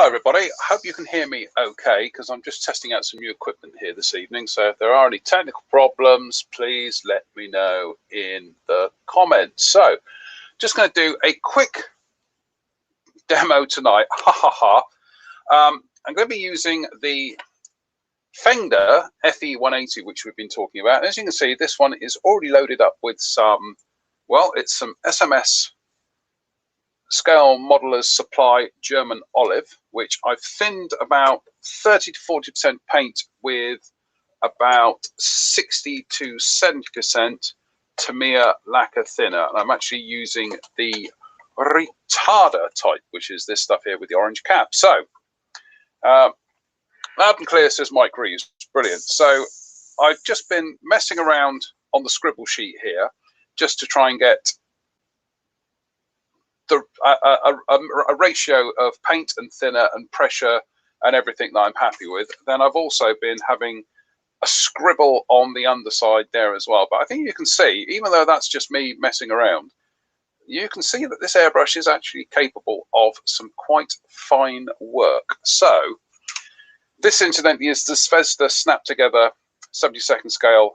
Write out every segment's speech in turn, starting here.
Hello everybody, I hope you can hear me okay because I'm just testing out some new equipment here this evening. So if there are any technical problems, please let me know in the comments. So just going to do a quick demo tonight. I'm going to be using the Fender FE180, which we've been talking about. As you can see, this one is already loaded up with some, well, it's some SMS Scale Modelers Supply German Olive, which I've thinned about 30 to 40% paint with about 60 to 70% Tamiya lacquer thinner. And I'm actually using the Retarder type, which is this stuff here with the orange cap. So, loud and clear, says Mike Reeves. Brilliant. So I've just been messing around on the scribble sheet here just to try and get a ratio of paint and thinner and pressure and everything that I'm happy with. Then I've also been having a scribble on the underside there as well. But I think you can see, even though that's just me messing around, you can see that this airbrush is actually capable of some quite fine work. So this incidentally is the Zvezda Snap Together 72nd scale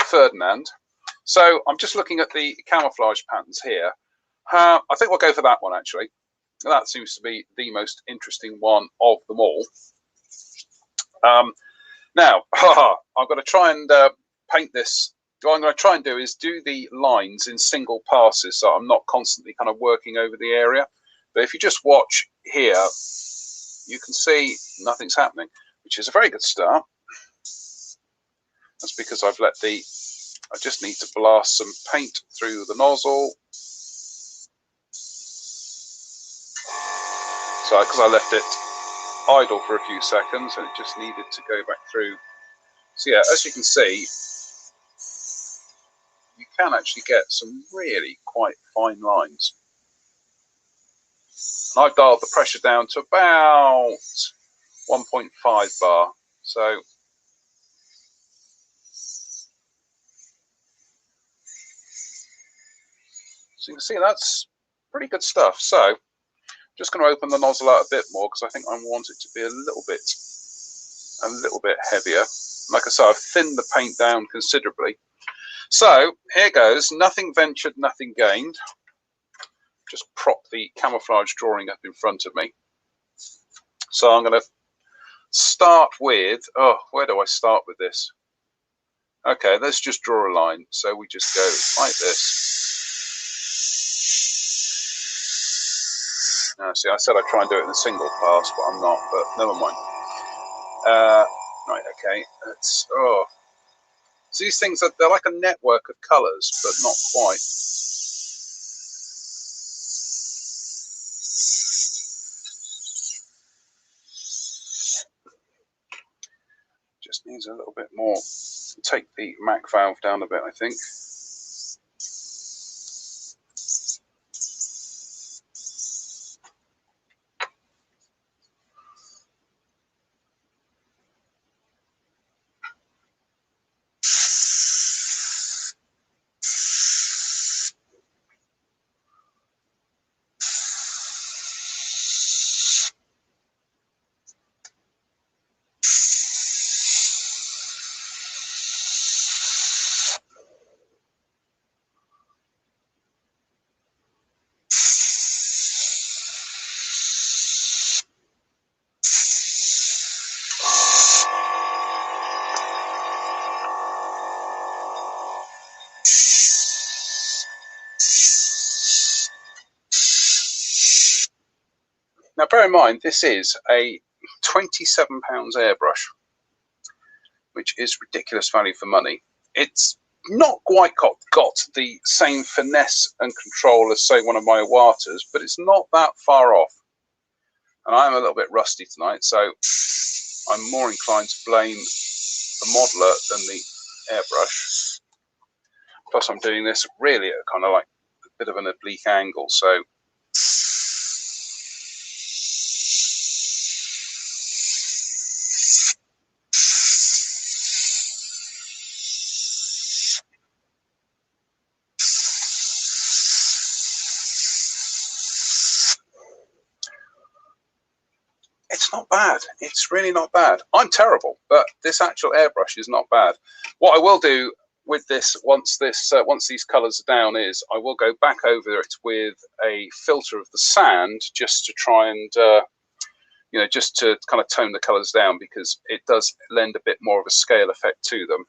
Ferdinand. So I'm just looking at the camouflage patterns here. I think we'll go for that one actually. That seems to be the most interesting one of them all. Now, I've got to try and paint this. What I'm going to try and do is do the lines in single passes so I'm not constantly kind of working over the area. But if you just watch here, you can see nothing's happening, which is a very good start. That's because I just need to blast some paint through the nozzle. So, because I left it idle for a few seconds and it just needed to go back through. So yeah, as you can see, you can actually get some really quite fine lines. And I've dialed the pressure down to about 1.5 bar. So you can see that's pretty good stuff. So just going to open the nozzle out a bit more because I think I want it to be a little bit heavier. Like I said, I've thinned the paint down considerably. So here goes, nothing ventured, nothing gained. Just prop the camouflage drawing up in front of me. So I'm going to start with, where do I start with this? Okay, let's just draw a line. So we just go like this. Now, see, I said I'd try and do it in a single pass, but I'm not, but never mind. Right, okay, let's, so these things, they're like a network of colours, but not quite. Just needs a little bit more. Take the Mac valve down a bit, I think. Now, bear in mind, this is a £27 airbrush, which is ridiculous value for money. It's not quite got the same finesse and control as, say, one of my Iwatas, but it's not that far off. And I'm a little bit rusty tonight, so I'm more inclined to blame the modeler than the airbrush. Plus, I'm doing this really at kind of like a bit of an oblique angle, so it's not bad. It's really not bad. I'm terrible, but this actual airbrush is not bad. What I will do with this, once these colours are down, is I will go back over it with a filter of the sand, just to try and you know, just to kind of tone the colours down, because it does lend a bit more of a scale effect to them.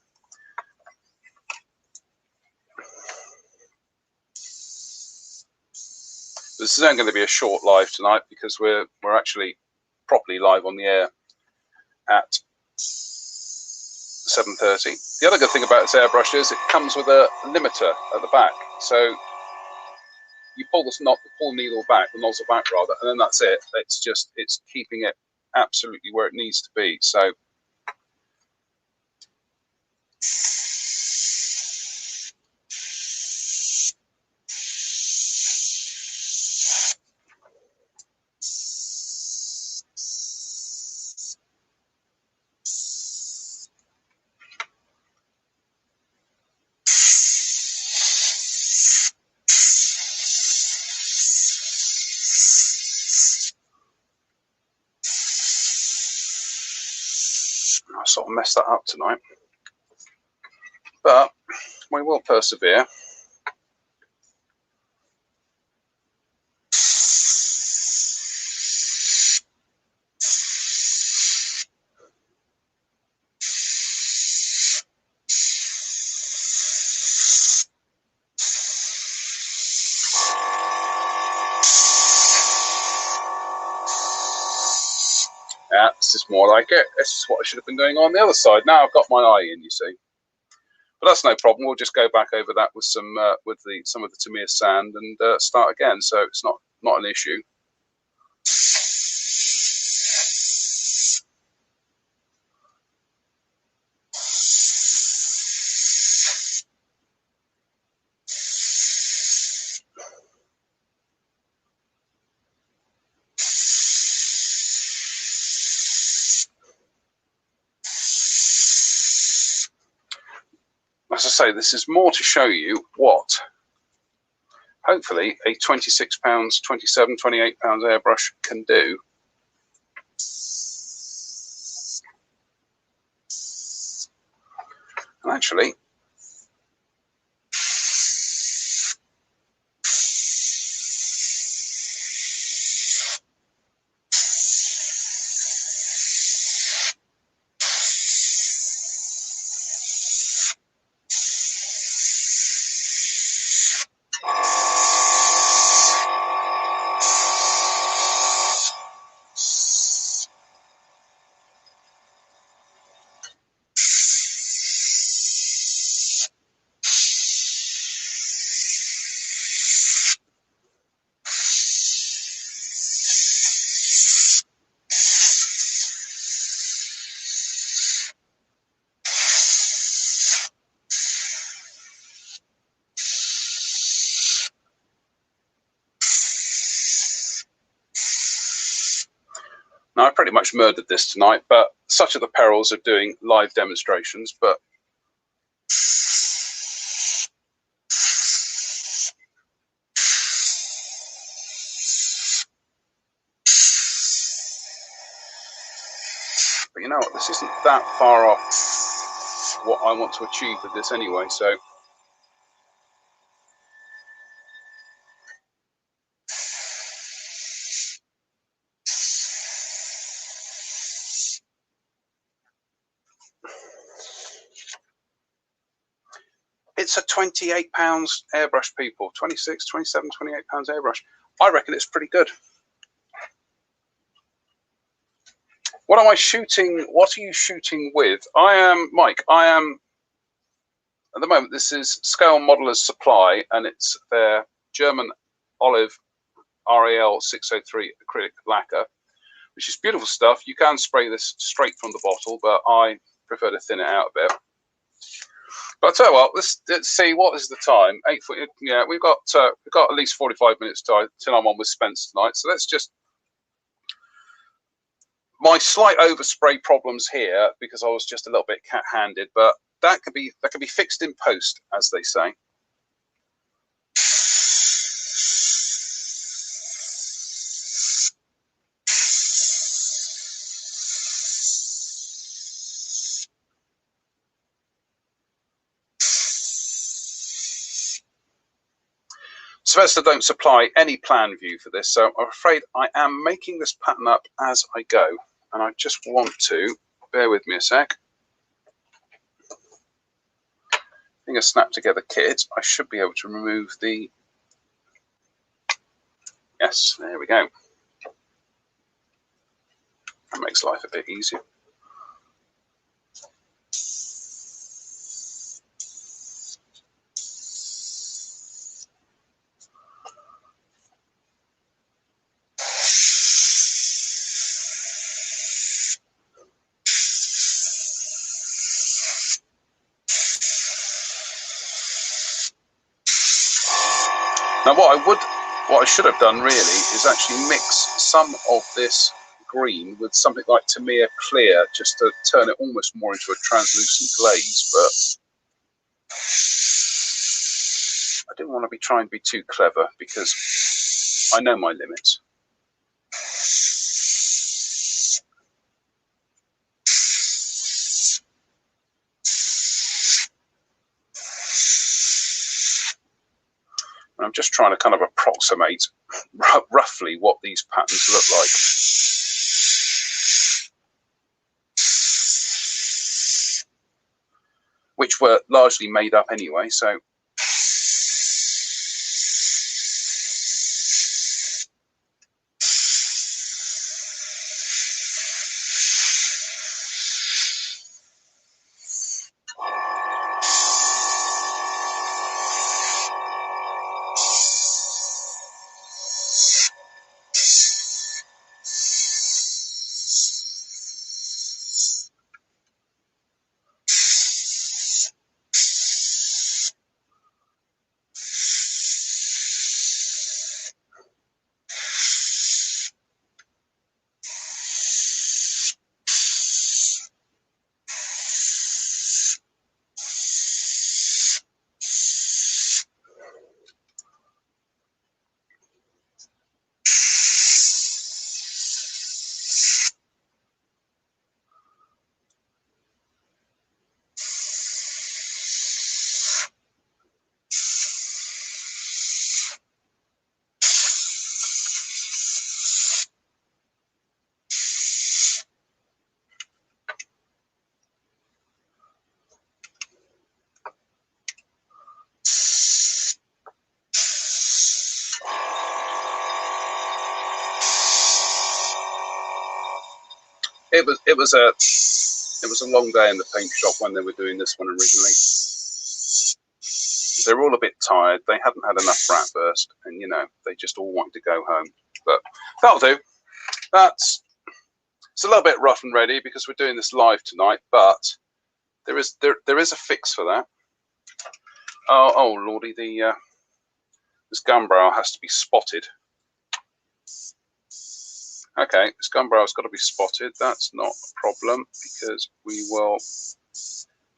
This is only going to be a short live tonight, because we're actually properly live on the air at 7:30. The other good thing about this airbrush is it comes with a limiter at the back, so you pull the needle back, the nozzle back rather, and then that's it. It's keeping it absolutely where it needs to be. So I sort of messed that up tonight, but we will persevere. Yeah, this is more like it. This is what I should have been doing on the other side. Now I've got my eye in, you see. But that's no problem. We'll just go back over that with some of the Tamiya sand and start again. So it's not an issue. As I say, this is more to show you what hopefully a £26, £27, £28 airbrush can do. And actually, now I pretty much murdered this tonight, but such are the perils of doing live demonstrations. But you know what, this isn't that far off what I want to achieve with this anyway, so it's a £28 airbrush, people. 26, 27, £28 airbrush. I reckon it's pretty good. What am I shooting? What are you shooting with? I am, Mike, at the moment, this is Scale Modelers Supply, and it's their German olive RAL 603 acrylic lacquer, which is beautiful stuff. You can spray this straight from the bottle, but I prefer to thin it out a bit. But I'll tell you what, let's see, what is the time? 8:40. Yeah, we've got at least 45 minutes till I'm on with Spence tonight. So let's just, my slight overspray problems here because I was just a little bit cat-handed, but that can be fixed in post, as they say. Sylvester don't supply any plan view for this, so I'm afraid I am making this pattern up as I go. And I just want to, bear with me a sec. Being a snap together kit, I should be able to remove the, yes, there we go. That makes life a bit easier. Now what I should have done really is actually mix some of this green with something like Tamiya Clear, just to turn it almost more into a translucent glaze, but I didn't want to be trying to be too clever because I know my limits. And I'm just trying to kind of approximate roughly what these patterns look like. Which were largely made up anyway, so. It was a long day in the paint shop when they were doing this one originally. They were all a bit tired. They hadn't had enough brat burst, and you know, they just all wanted to go home. But that'll do. It's a little bit rough and ready because we're doing this live tonight, but there is a fix for that. Oh lordy, this gun barrel has to be spotted. Okay, this gun barrel's got to be spotted. That's not a problem because we will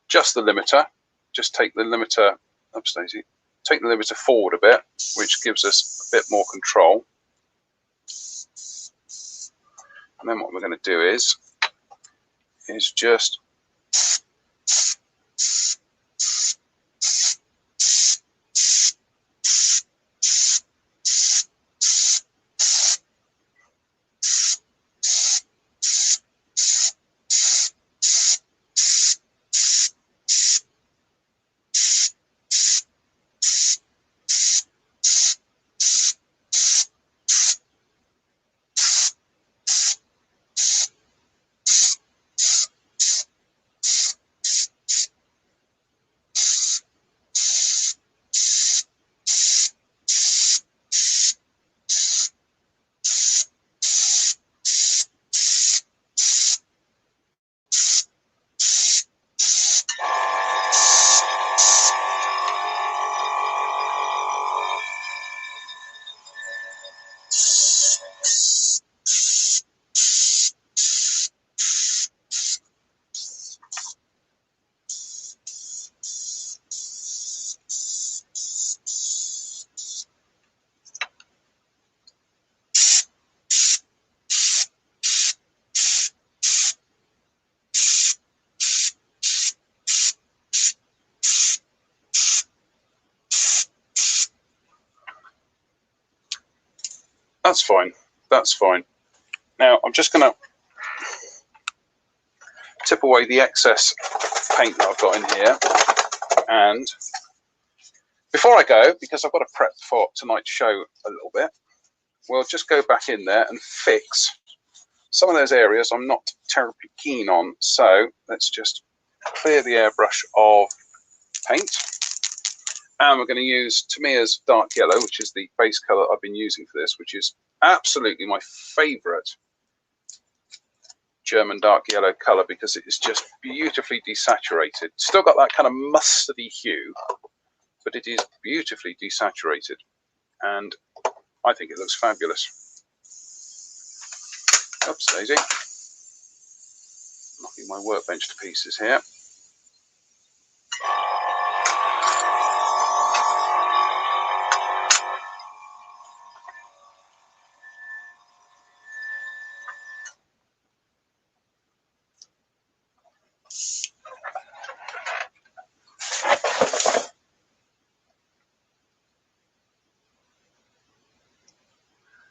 adjust the limiter. Just take the limiter, oops, Daisy, take the limiter forward a bit, which gives us a bit more control. And then what we're going to do is just That's fine. That's fine. Now I'm just going to tip away the excess paint that I've got in here. And before I go, because I've got to prep for tonight's show a little bit, we'll just go back in there and fix some of those areas I'm not terribly keen on. So let's just clear the airbrush of paint. And we're going to use Tamiya's dark yellow, which is the base color I've been using for this, which is absolutely my favorite German dark yellow color because it is just beautifully desaturated. Still got that kind of mustardy hue, but it is beautifully desaturated. And I think it looks fabulous. Oops, daisy. Knocking my workbench to pieces here.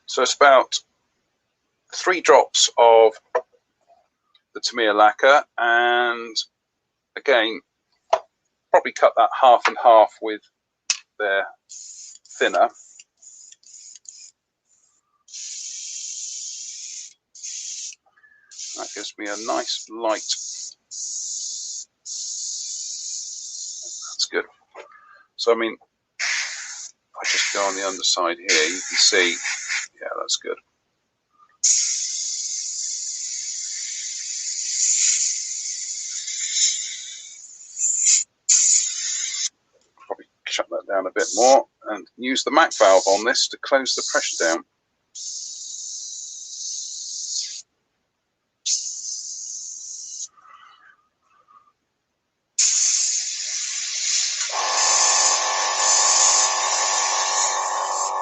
So it's about 3 drops of the Tamiya lacquer, and again, probably cut that half and half with their thinner. That gives me a nice light. That's good. So I mean, if I just go on the underside here, you can see, yeah, that's good. Probably shut that down a bit more and use the MAC valve on this to close the pressure down.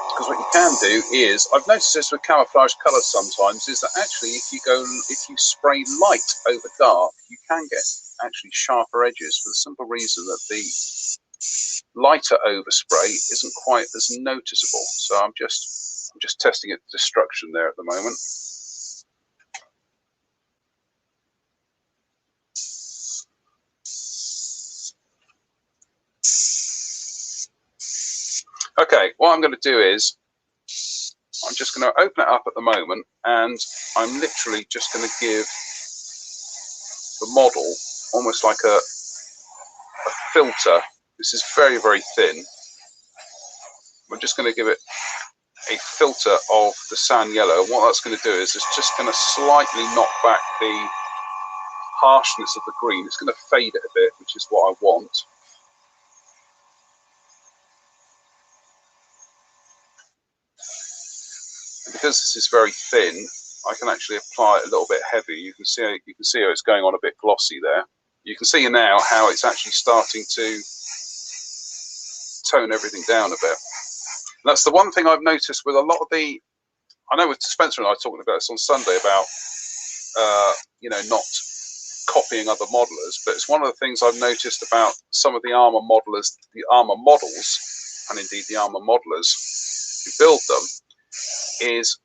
Because what you can do is, I've noticed this with camouflage colours sometimes, is that actually if you spray light over dark, you can get actually sharper edges for the simple reason that the lighter overspray isn't quite as noticeable. So I'm just testing it to destruction there at the moment. Okay, what I'm going to do is I'm just going to open it up at the moment, and I'm literally just going to give the model almost like a filter. This is very, very thin. I'm just going to give it a filter of the sand yellow. And what that's going to do is it's just going to slightly knock back the harshness of the green. It's going to fade it a bit, which is what I want. And because this is very thin, I can actually apply it a little bit heavy. You can see how it's going on a bit glossy there. You can see now how it's actually starting to tone everything down a bit. And that's the one thing I've noticed with a lot of the, I know with Spencer and I talking about this on Sunday about, you know, not copying other modelers, but it's one of the things I've noticed about some of the armor modelers, the armor models, and indeed the armor modelers who build them, is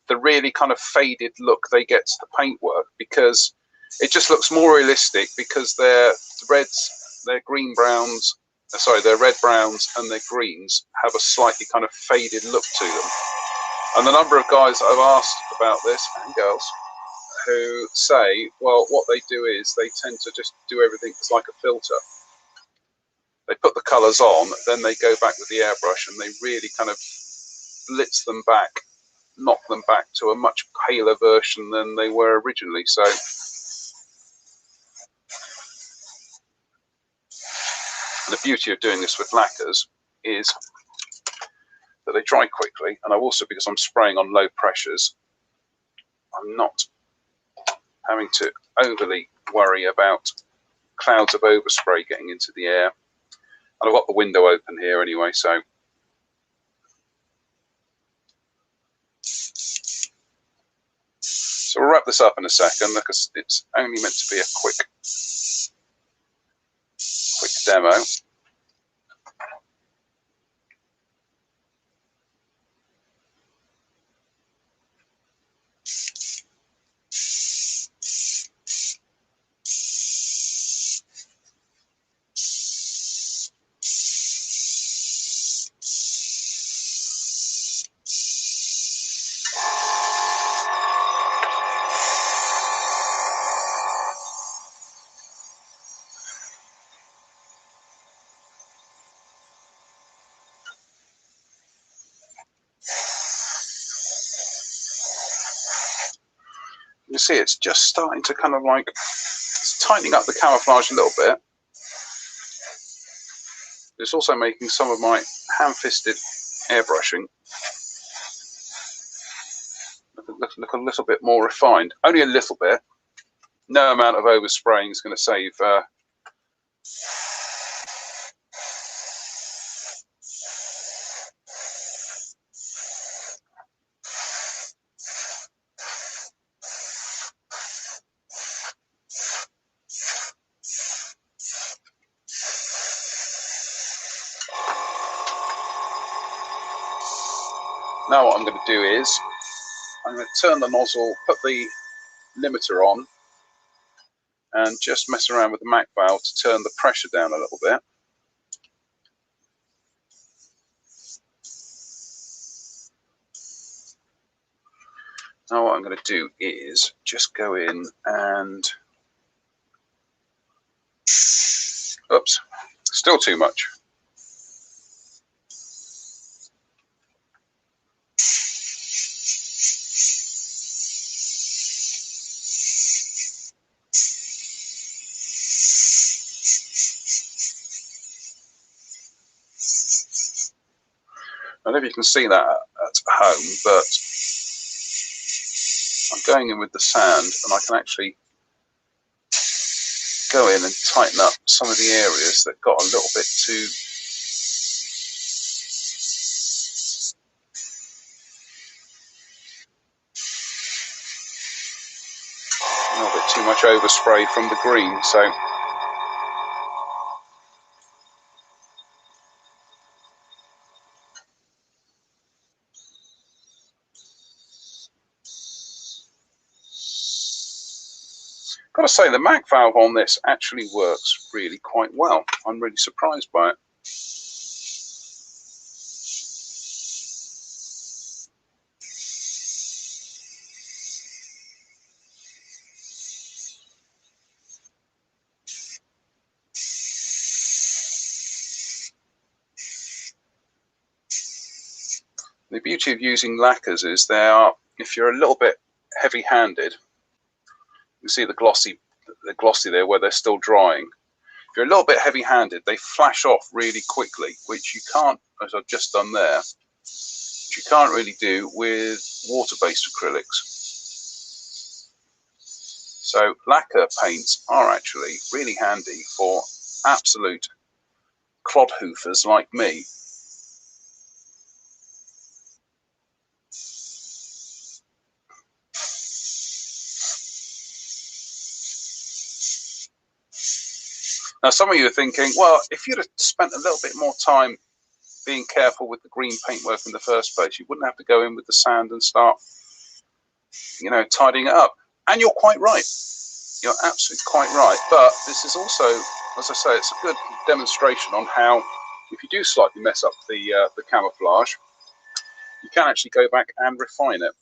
the really kind of faded look they get to the paintwork, because it just looks more realistic, because their reds, their green browns, sorry, their red browns and their greens have a slightly kind of faded look to them. And the number of guys that I've asked about this, and girls, who say, well, what they do is they tend to just do everything as like a filter. They put the colours on, then they go back with the airbrush and they really kind of blitz them back, knock them back to a much paler version than they were originally. So the beauty of doing this with lacquers is that they dry quickly, and also because I'm spraying on low pressures, I'm not having to overly worry about clouds of overspray getting into the air. And I've got the window open here anyway, so we'll wrap this up in a second, because it's only meant to be a quick demo. You see it's just starting to kind of like, it's tightening up the camouflage a little bit. It's also making some of my ham-fisted airbrushing look a little bit more refined. Only a little bit. No amount of overspraying is going to save Now what I'm going to do is I'm going to turn the nozzle, put the limiter on, and just mess around with the Mac valve to turn the pressure down a little bit. Now what I'm going to do is just go in and, oops, still too much. I don't know if you can see that at home, but I'm going in with the sand and I can actually go in and tighten up some of the areas that got a little bit too much overspray from the green. So got to say the Mac valve on this actually works really quite well. I'm really surprised by it. The beauty of using lacquers is they are, if you're a little bit heavy-handed, you see the glossy there where they're still drying. If you're a little bit heavy-handed, they flash off really quickly, which you can't, as I've just done there, which you can't really do with water-based acrylics. So lacquer paints are actually really handy for absolute clod hoofers like me. Now, some of you are thinking, well, if you'd have spent a little bit more time being careful with the green paintwork in the first place, you wouldn't have to go in with the sand and start, you know, tidying it up. And you're quite right. You're absolutely quite right. But this is also, as I say, it's a good demonstration on how, if you do slightly mess up the camouflage, you can actually go back and refine it.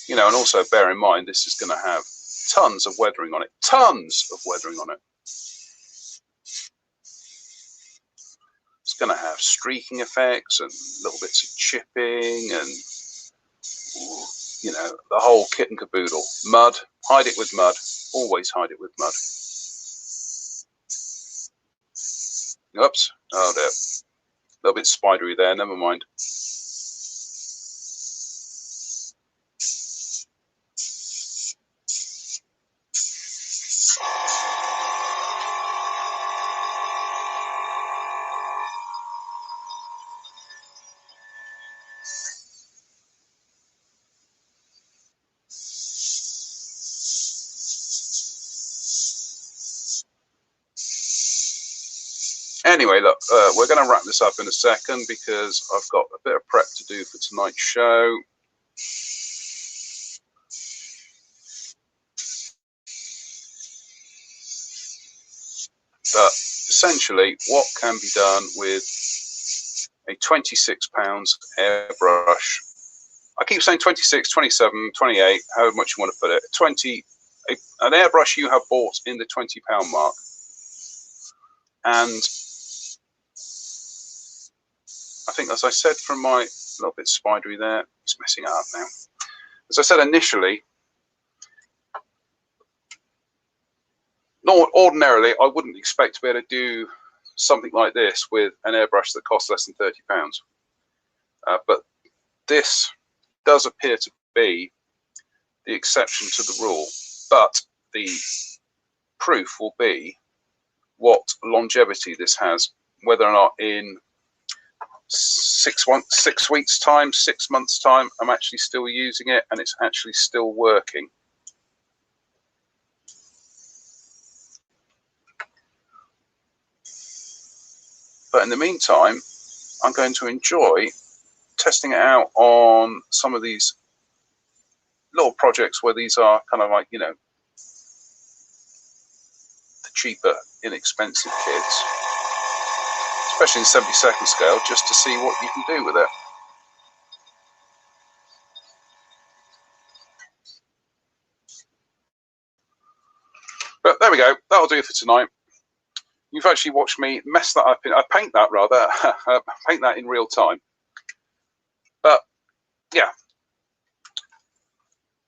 You know, and also bear in mind, this is going to have tons of weathering on it. Tons of weathering on it. It's going to have streaking effects and little bits of chipping and, you know, the whole kit and caboodle. Mud, hide it with mud. Always hide it with mud. Oops. Oh, there. A little bit spidery there. Never mind. Anyway, look, we're going to wrap this up in a second because I've got a bit of prep to do for tonight's show. But essentially, what can be done with a 26 pounds airbrush? I keep saying 26, 27, 28, however much you want to put it. An airbrush you have bought in the £20 mark. And I think, as I said from my little bit spidery there, it's messing it up now. As I said initially, ordinarily I wouldn't expect to be able to do something like this with an airbrush that costs less than £30. But this does appear to be the exception to the rule. But the proof will be what longevity this has, whether or not in 6 weeks time, 6 months time, I'm actually still using it and it's actually still working. But in the meantime, I'm going to enjoy testing it out on some of these little projects where these are kind of like, you know, the cheaper, inexpensive kits, especially in 72nd scale, just to see what you can do with it. But there we go, that'll do for tonight. You've actually watched me mess that up. I paint that rather, paint that in real time. But yeah,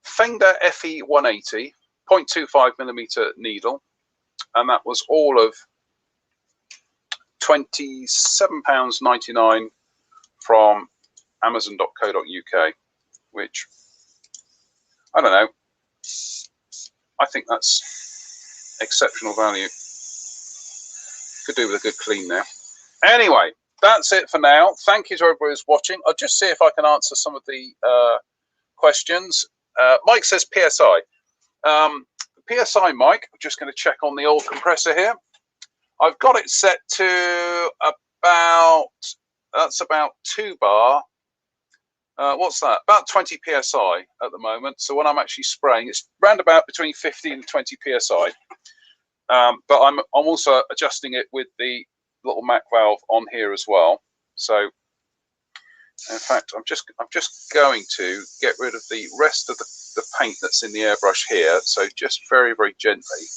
Fender FE 180, 0.25mm needle, and that was all of £27.99 from Amazon.co.uk, which, I don't know, I think that's exceptional value. Could do with a good clean now. Anyway, that's it for now. Thank you to everybody who's watching. I'll just see if I can answer some of the questions. Mike says PSI. PSI, Mike, I'm just going to check on the old compressor here. I've got it set to that's about 2 bar. What's that? About 20 PSI at the moment. So when I'm actually spraying, it's round about between 15 and 20 PSI. But I'm also adjusting it with the little Mac valve on here as well. So in fact, I'm just going to get rid of the rest of the paint that's in the airbrush here. So just very, very gently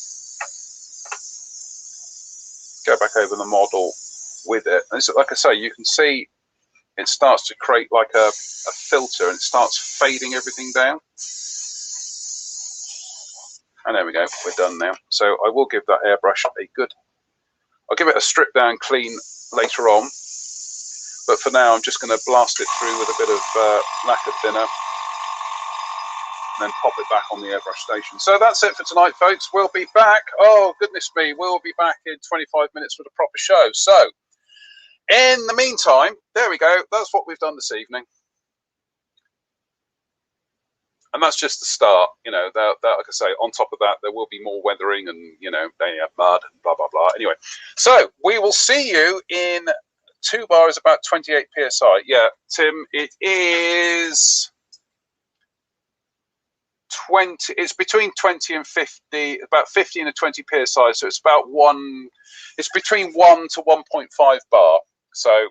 go back over the model with it. And like I say, you can see it starts to create like a filter and it starts fading everything down. And there we go, we're done now. So I will give that airbrush I'll give it a strip down clean later on. But for now, I'm just going to blast it through with a bit of lacquer thinner and then pop it back on the airbrush station. So that's it for tonight, folks. We'll be back. Oh, goodness me. We'll be back in 25 minutes with a proper show. So in the meantime, there we go. That's what we've done this evening. And that's just the start. You know, that, like I say, on top of that, there will be more weathering and, you know, mud and blah, blah, blah. Anyway, so we will see you in 2 bar is about 28 PSI. Yeah, Tim, it is 20. It's between 20 and 50, about 15 and 20 PSI. So it's about it's between 1 to 1.5 bar. So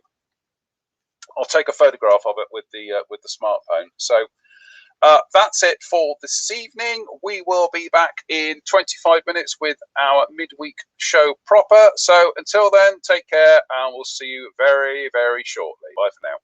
I'll take a photograph of it with the smartphone. So that's it for this evening. We will be back in 25 minutes with our midweek show proper. So until then, take care and we'll see you very, very shortly. Bye for now.